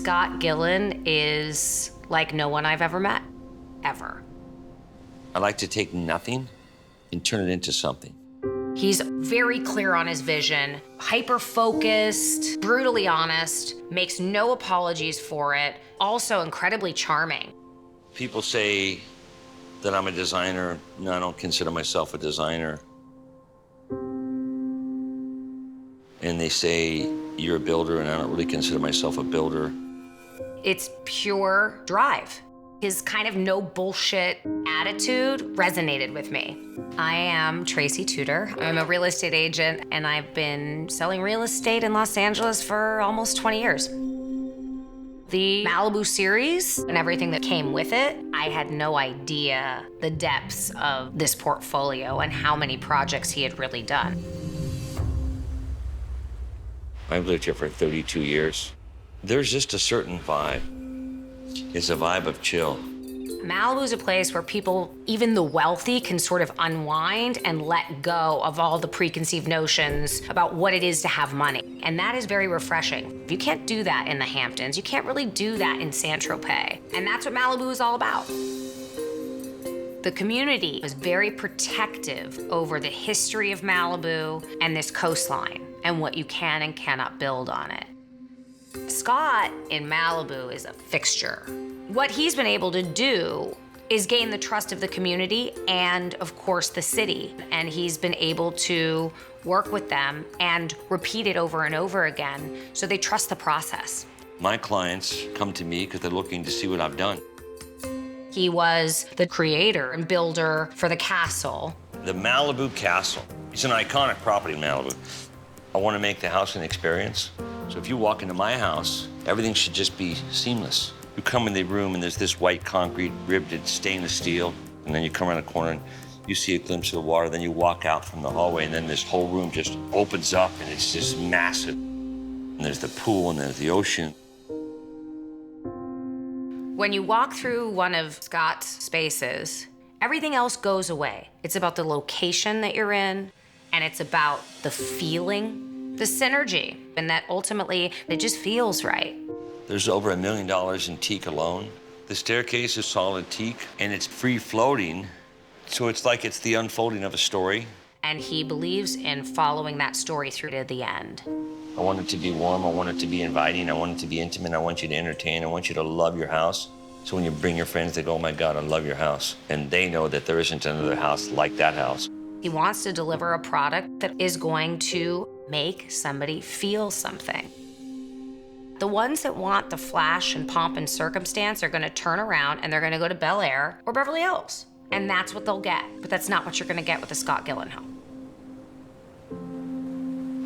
Scott Gillen is like no one I've ever met, ever. I like to take nothing and turn it into something. He's very clear on his vision, hyper-focused, brutally honest, makes no apologies for it, also incredibly charming. People say that I'm a designer. No, I don't consider myself a designer. And they say, you're a builder, and I don't really consider myself a builder. It's pure drive. His kind of no bullshit attitude resonated with me. I am Tracy Tutor. I'm a real estate agent, and I've been selling real estate in Los Angeles for almost 20 years. The Malibu series and everything that came with it, I had no idea the depths of this portfolio and how many projects he had really done. I've lived here for 32 years. There's just a certain vibe. It's a vibe of chill. Malibu is a place where people, even the wealthy, can sort of unwind and let go of all the preconceived notions about what it is to have money. And that is very refreshing. You can't do that in the Hamptons. You can't really do that in Saint-Tropez. And that's what Malibu is all about. The community was very protective over the history of Malibu and this coastline and what you can and cannot build on it. Scott in Malibu is a fixture. What he's been able to do is gain the trust of the community and, of course, the city. And he's been able to work with them and repeat it over and over again, so they trust the process. My clients come to me because they're looking to see what I've done. He was the creator and builder for the castle. The Malibu Castle. It's an iconic property in Malibu. I want to make the house an experience. So if you walk into my house, everything should just be seamless. You come in the room and there's this white concrete ribbed stainless steel, and then you come around the corner and you see a glimpse of the water, then you walk out from the hallway and then this whole room just opens up and it's just massive. And there's the pool and there's the ocean. When you walk through one of Scott's spaces, everything else goes away. It's about the location that you're in, and it's about the feeling, the synergy, and that ultimately it just feels right. There's over $1 million in teak alone. The staircase is solid teak, and it's free-floating, so it's like it's the unfolding of a story. And he believes in following that story through to the end. I want it to be warm, I want it to be inviting, I want it to be intimate, I want you to entertain, I want you to love your house. So when you bring your friends, they go, oh my God, I love your house. And they know that there isn't another house like that house. He wants to deliver a product that is going to make somebody feel something. The ones that want the flash and pomp and circumstance are gonna turn around and they're gonna go to Bel Air or Beverly Hills. And that's what they'll get. But that's not what you're gonna get with the Scott Gillen home.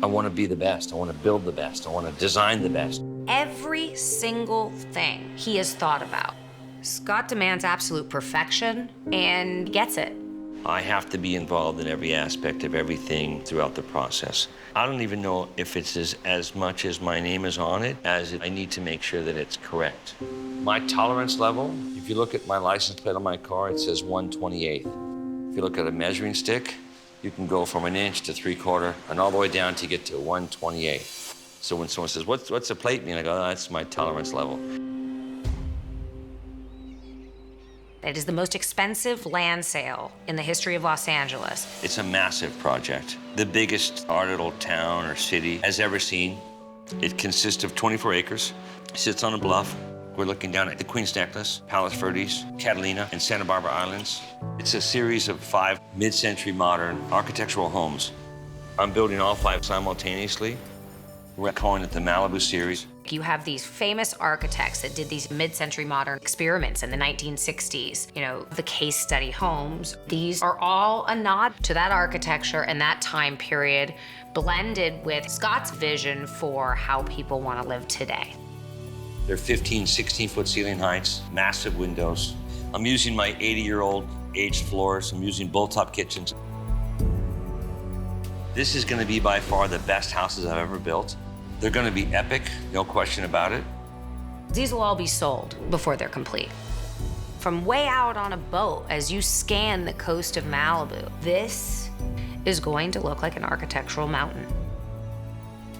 I want to be the best. I want to build the best. I want to design the best. Every single thing he has thought about. Scott demands absolute perfection and gets it. I have to be involved in every aspect of everything throughout the process. I don't even know if it's as much as my name is on it as I need to make sure that it's correct. My tolerance level, if you look at my license plate on my car, it says 1/28. If you look at a measuring stick, you can go from 1 inch to 3/4 and all the way down to get to 1/28. So when someone says, what's the plate mean? I go, oh, that's my tolerance level. It is the most expensive land sale in the history of Los Angeles. It's a massive project. The biggest our little town or city has ever seen. It consists of 24 acres. It sits on a bluff. We're looking down at the Queen's Necklace, Palos Verdes, Catalina, and Santa Barbara Islands. It's a series of 5 mid-century modern architectural homes. I'm building all 5 simultaneously. We're calling it the Malibu series. You have these famous architects that did these mid-century modern experiments in the 1960s. You know, the case study homes. These are all a nod to that architecture and that time period, blended with Scott's vision for how people want to live today. They're 15, 16-foot ceiling heights, massive windows. I'm using my 80-year-old aged floors. I'm using bull-top kitchens. This is gonna be by far the best houses I've ever built. They're gonna be epic, no question about it. These will all be sold before they're complete. From way out on a boat, as you scan the coast of Malibu, this is going to look like an architectural mountain.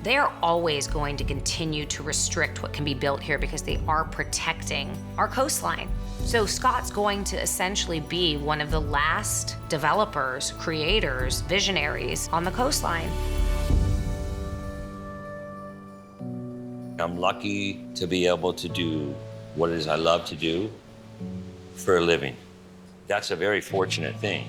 They are always going to continue to restrict what can be built here because they are protecting our coastline. So Scott's going to essentially be one of the last developers, creators, visionaries on the coastline. I'm lucky to be able to do what it is I love to do for a living. That's a very fortunate thing.